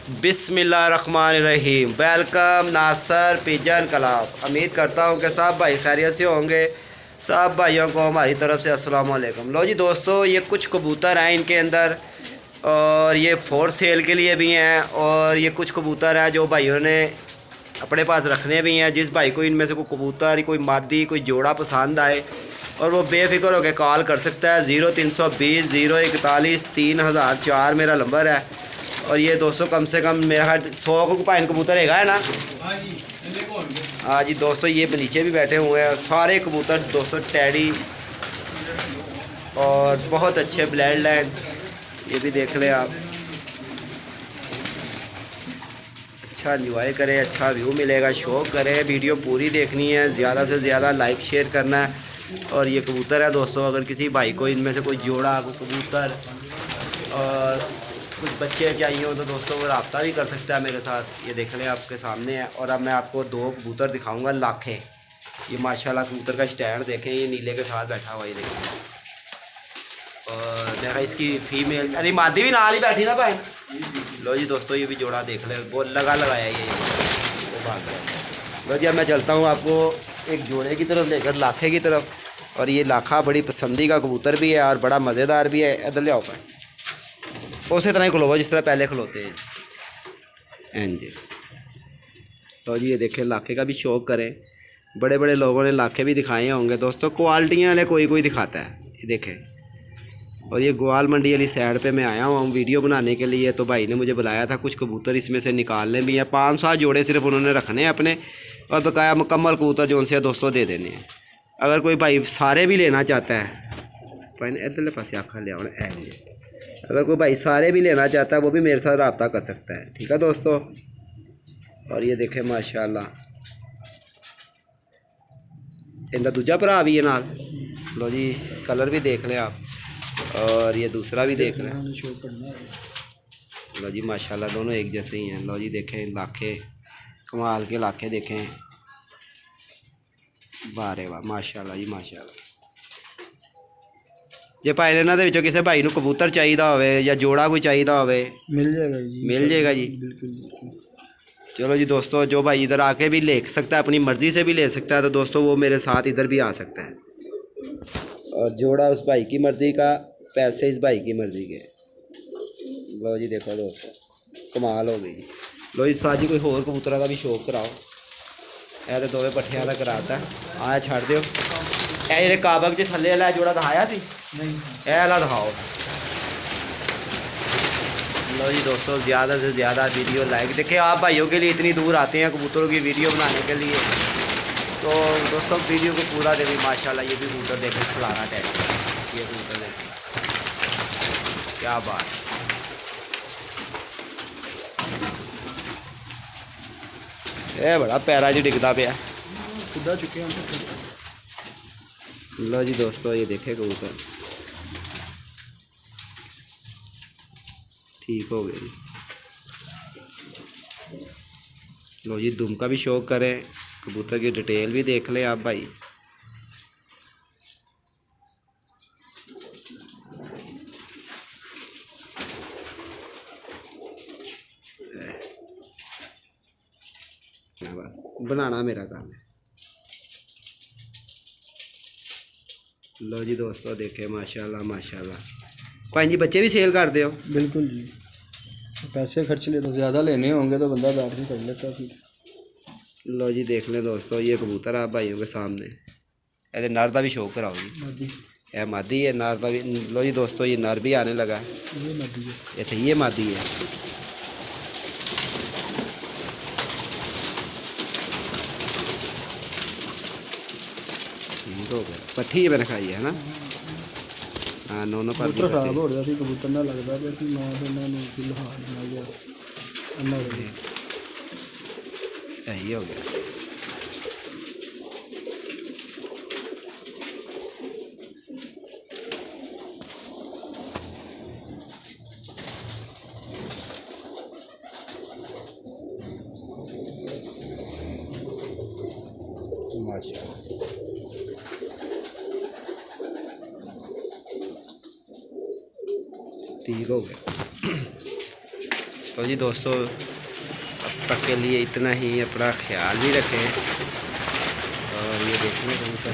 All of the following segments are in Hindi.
बिस्मिल्लाहिर्रहमानिर्रहीम। वेलकम नासर पिजन क्लब। उम्मीद करता हूँ कि सब भाई खैरियत से होंगे। सब भाइयों को हमारी तरफ से अस्सलाम वालेकुम। लो जी दोस्तों, ये कुछ कबूतर हैं इनके अंदर, और ये फॉर सेल के लिए भी हैं, और ये कुछ कबूतर हैं जो भाइयों ने अपने पास रखने भी हैं। जिस भाई को इनमें से कोई कबूतर, कोई मादी, कोई जोड़ा पसंद आए, और वो बेफिक्र होकर कॉल कर सकता है। 0320 041 3004 मेरा नंबर है। और ये दोस्तों कम से कम मेरा 100 को पाइन कबूतर है ना। हाँ जी दोस्तों, ये नीचे भी बैठे हुए हैं सारे कबूतर दोस्तों, टैडी और बहुत अच्छे ब्लैड लैंड। ये भी देख लें आप। अच्छा इंजॉय करें, अच्छा व्यू मिलेगा। शौक करें, वीडियो पूरी देखनी है, ज़्यादा से ज़्यादा लाइक शेयर करना है। और ये कबूतर है दोस्तों, अगर किसी भाई को इनमें से कोई जोड़ा, कोई कबूतर और कुछ बच्चे चाहिए हो तो दोस्तों वो रब्ता भी कर सकता है मेरे साथ। ये देख लें आपके सामने है। और अब मैं आपको दो कबूतर दिखाऊंगा लाखे। ये माशाल्लाह कबूतर का स्टैंड देखें, ये नीले के साथ बैठा हुआ, ये देखें। और देखा इसकी फीमेल, अरे मादी भी नाल ही बैठी ना भाई। लो जी दोस्तों, ये भी जोड़ा देख ले, वो लगाया ये वो भाग गया। लो जी, अब मैं चलता हूँ आपको एक जोड़े की तरफ लेकर, लाखे की तरफ। और ये लाखा बड़ी पसंदी का कबूतर भी है और बड़ा मज़ेदार भी है। इधर ले आओ पाए, उसी तरह ही खलोगा जिस तरह पहले खलोते हैं। हाँ जी। तो जी ये देखें, लाखे का भी शौक़ करें। बड़े बड़े लोगों ने लाखे भी दिखाए होंगे दोस्तों, क्वालिटियाँ वाले कोई कोई दिखाता है, ये देखें। और ये ग्वाल मंडी वाली साइड पे मैं आया हूँ वीडियो बनाने के लिए। तो भाई ने मुझे बुलाया था, कुछ कबूतर इसमें से निकालने भी हैं। 500 जोड़े सिर्फ उन्होंने रखने हैं अपने, और बकाया मुकम्मल कबूतर जो उनसे दोस्तों दे देने हैं। अगर कोई भाई सारे भी लेना चाहता है, इधरले पास आखा ले आना, अगर कोई भाई सारे भी लेना चाहता है वो भी मेरे साथ रब्ता कर सकता है, ठीक है दोस्तों। और ये देखें माशाल्लाह, इनका दूजा भरा भी है नाल। लो जी, कलर भी देख लें आप, और ये दूसरा भी देख लें। लो जी माशाल्लाह, दोनों एक जैसे ही हैं। लो जी देखें, लाखे कमाल के लाखे देखें, वाह वाह माशाल्लाह जी माशाल्लाह। जे भाई इन्हों के किसी भाई को कबूतर चाहिए हो या जोड़ा कोई चाहिए हो, मिल जाएगा जी, मिल जाएगा जी। बिल्कुल। चलो जी दोस्तों, जो भाई इधर आके भी ले सकता है, अपनी मर्ज़ी से भी ले सकता है, तो दोस्तों वो मेरे साथ इधर भी आ सकता है। और जोड़ा उस भाई की मर्ज़ी का, पैसे इस भाई की मर्ज़ी के। लो जी देखो दोस्तों, कमाल हो गई जी। लो जी साजी कोई होर कबूतरा का भी शौक कराओ। यह तो दोवे पट्ठियां का कराता आया छड़ दो। यह जो काबक जो थले वाला जोड़ा दिखाया सी, यह वाला दिखाओ। लो जी दोस्तों, ज़्यादा से ज़्यादा वीडियो लाइक। देखिए आप भाइयों के लिए इतनी दूर आते हैं कबूतरों की वीडियो बनाने के लिए, तो दोस्तों वीडियो को पूरा देखिए। माशाल्लाह ये भी कबूतर देखें, सलाना टैग, ये कबूतर देखें, क्या बात। ये बड़ा पैरा च डिगदा पे। लो जी दोस्तों, ये देखे कबूतर ठीक हो गए जी। लो जी, दुम का भी शौक़ करें, कबूतर की डिटेल भी देख लें आप भाई। बनाना मेरा काम है। लो जी दोस्तों देखे, माशाल्लाह माशाल्लाह। भाई जी बच्चे भी सेल कर दे हो? बिल्कुल जी, पैसे खर्च ले तो ज़्यादा लेने होंगे तो बंदा बैठ के कर लेता फिर। लो जी देख लें दोस्तों, ये कबूतर आप भाइयों के सामने। ये नर का भी शौक कराओ जी। यह मादी है, नर का भी। लो जी दोस्तों, ये नर भी आने लगा है। ये मादी है। अच्छा ये मादी है। ठीक हो गया, पट्ठी मैंने खाई है ना। हाँ नोनो पर खराब हो गया सी कबूतर ना लगता कि सही हो गया। माशाल्लाह, ठीक हो गया। तो जी दोस्तों अब तक के लिए इतना ही, अपना ख्याल भी रखें। और ये देखने कबूतर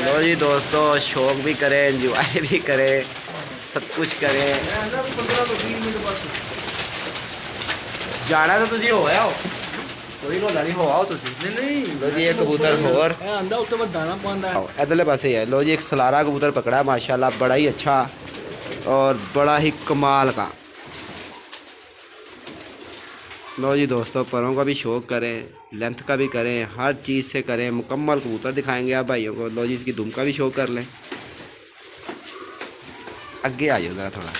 लो जी दोस्तों, शौक भी करें, एंजॉय भी करें, सब कुछ करें। जाना तो तुझे हो आओ, कोई रोला नहीं हो आओ तुझे। नहीं लो जी एक कबूतर होर आंदा उत्ते मैं दाना पांदा है। इधरले पासे है। लो जी एक सलारा कबूतर पकड़ा है माशाल्लाह, बड़ा ही अच्छा और बड़ा ही कमाल का। लो जी दोस्तों, परों का भी शौक करें, लेंथ का भी करें, हर चीज़ से करें, मुकम्मल कबूतर दिखाएंगे आप भाइयों को। लो जी इसकी दुम का भी शौक कर लें। आगे आ जाओ ज़रा थोड़ा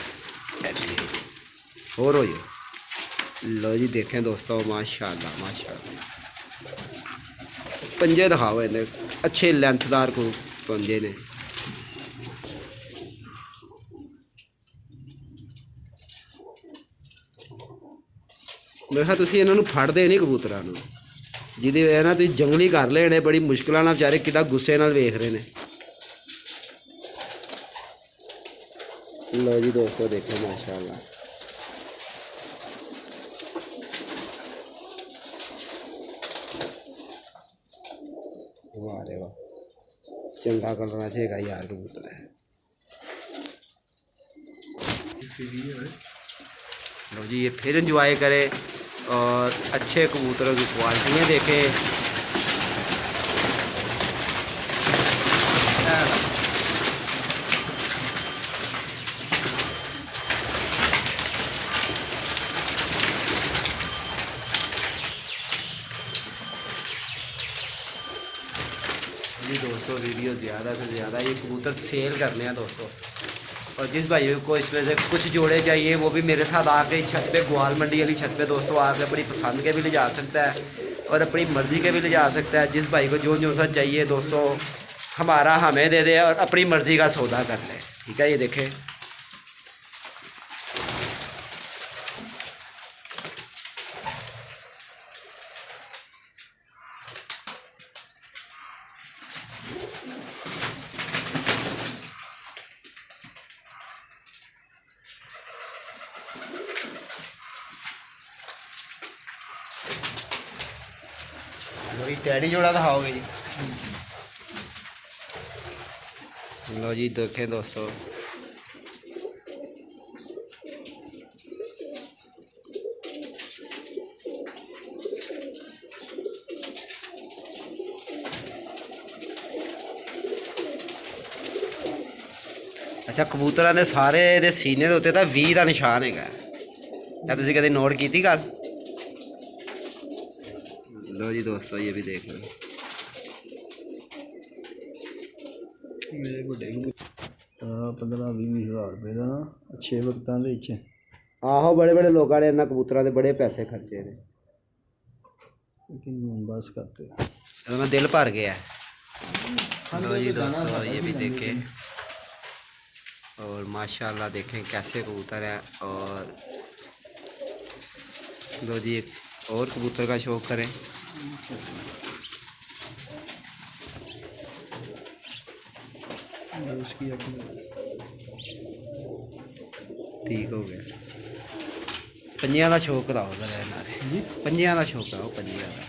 और हो जाओ। लो जी देखें दोस्तों, माशाल्लाह माशाल्लाह, पंजे दिखाओ इन्हें, अच्छे लेंथदार को पंजे ने। मैं कहा तुसीं इन्हां नूं फड़दे नहीं कबूतरां नूं, जिहदी वजह नाल तुसीं जंगली कर लेने, बड़ी मुश्किलां नाल बेचारे किड्डा गुस्से नाल वेख रहे ने। लो जी दोस्तों देखो माशाल्लाह, वाह रे वाह, चंगा कलर चाहिए यार कबूतर है। लो जी ये फिर इंजॉय करें और अच्छे कबूतरों की क्वालिटियाँ देखें। जी दोस्तों वीडियो ज़्यादा से ज़्यादा ये कबूतर सेल करने हैं दोस्तों, और जिस भाई को इसमें से कुछ जोड़े चाहिए वो भी मेरे साथ आके छत पे, ग्वाल मंडी वाली छत पे दोस्तों आके अपनी पसंद के भी ले जा सकता है और अपनी मर्ज़ी के भी ले जा सकता है। जिस भाई को जो सा चाहिए दोस्तों हमारा हमें दे दे और अपनी मर्ज़ी का सौदा कर ले, ठीक है। ये देखें वही टैडी जोड़ा दिखाओगे जी। लो जी देखें दोस्तों, अच्छा कबूतरां दे सारे दे सीने दे उत्ते तां 20 का निशान हैगा, क्या तुसीं कदे नोट कीती गल? लो जी दोस्तों ये भी देख लो। पंद्रह भी हज़ार रुपये का अच्छे वक्तां दे विच। आहो बड़े बड़े लोगों ने इन्होंने कबूतरों के बड़े पैसे खर्चे ने, लेकिन बस करते मेरा दिल भर गया। लो जी दोस्तों ये भी देखें और माशाल्लाह देखें कैसे कबूतर है। और लो जी एक और कबूतर का शौक करें। ठीक हो गया, पंजियां का शौक कराओ जरा इन्होंने, पंजियां का शौक कराओ, पंजियां का।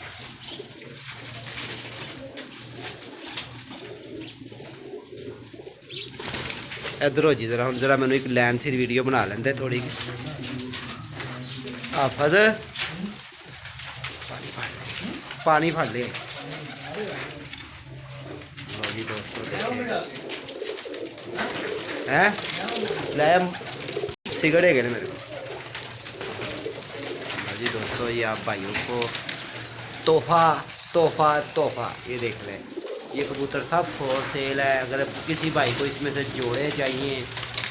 इधर हो जी जरा, हम जरा मैंने एक लैंड सी वीडियो बना लेंदे थोड़ी। आफत पानी फड़ ले। लो जी दोस्तों हैं ले सिगड़े गए मेरे को। लो जी दोस्तों ये आप भाइयों को तोहफा तोहफा तोहफा ये देख लें, ये कबूतर सब फॉर सेल है। अगर किसी भाई को इसमें से जोड़े चाहिए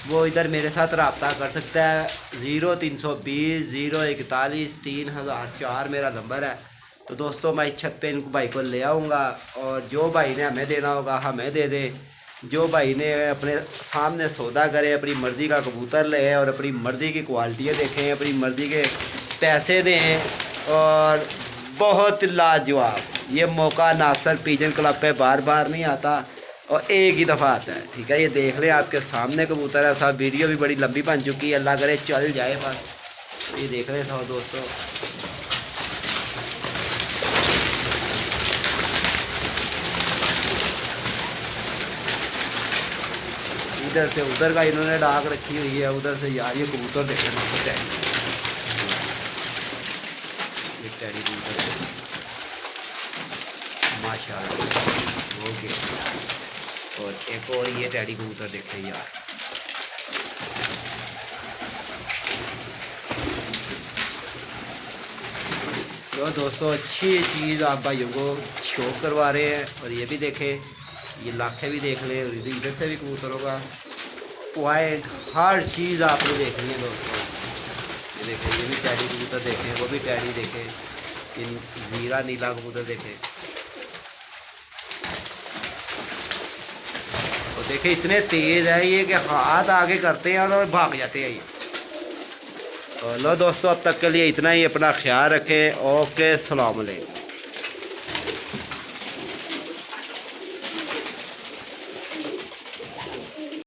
वो इधर मेरे साथ रब्ता कर सकता है। 0320 041 3004 मेरा नंबर है। तो दोस्तों मैं इस छत पे इनको भाई को ले आऊँगा और जो भाई ने हमें देना होगा हमें दे दे, जो भाई ने अपने सामने सौदा करे, अपनी मर्ज़ी का कबूतर ले और अपनी मर्ज़ी की क्वालिटियाँ देखें, अपनी मर्ज़ी के पैसे दें। और बहुत लाजवाब ये मौका नासर पीजन क्लब पे बार बार नहीं आता और एक ही दफ़ा आता है। ठीक है, ये देख लें आपके सामने कबूतर है साहब। वीडियो भी बड़ी लंबी बन चुकी है, अल्लाह करे चल जाए बस। ये देख रहे साहब दोस्तों, इधर से उधर का इन्होंने डाक रखी हुई है, उधर से यार ये कबूतर देख रहे हैं, ये टैडी कबूतर माशाल्लाह हो गया। और एक और ये टैडी कबूतर देखे यार, तो दोस्तों अच्छी चीज़ आप भाइयों को शो करवा रहे हैं। और ये भी देखें, ये लाखें भी देख लें, और इधर से भी कबूतरों का पॉइंट हर चीज़ आपने देखनी है दोस्तों। ये देखें, ये भी टैडी कबूतर देखें, वो भी टैडी देखें, इन ज़ीरा नीला कबूतर देखें। और देखें इतने तेज़ है ये कि हाथ आगे करते हैं और भाग जाते हैं ये। तो लो दोस्तों, अब तक के लिए इतना ही। अपना ख्याल रखें। ओके, अस्सलाम वालेकुम।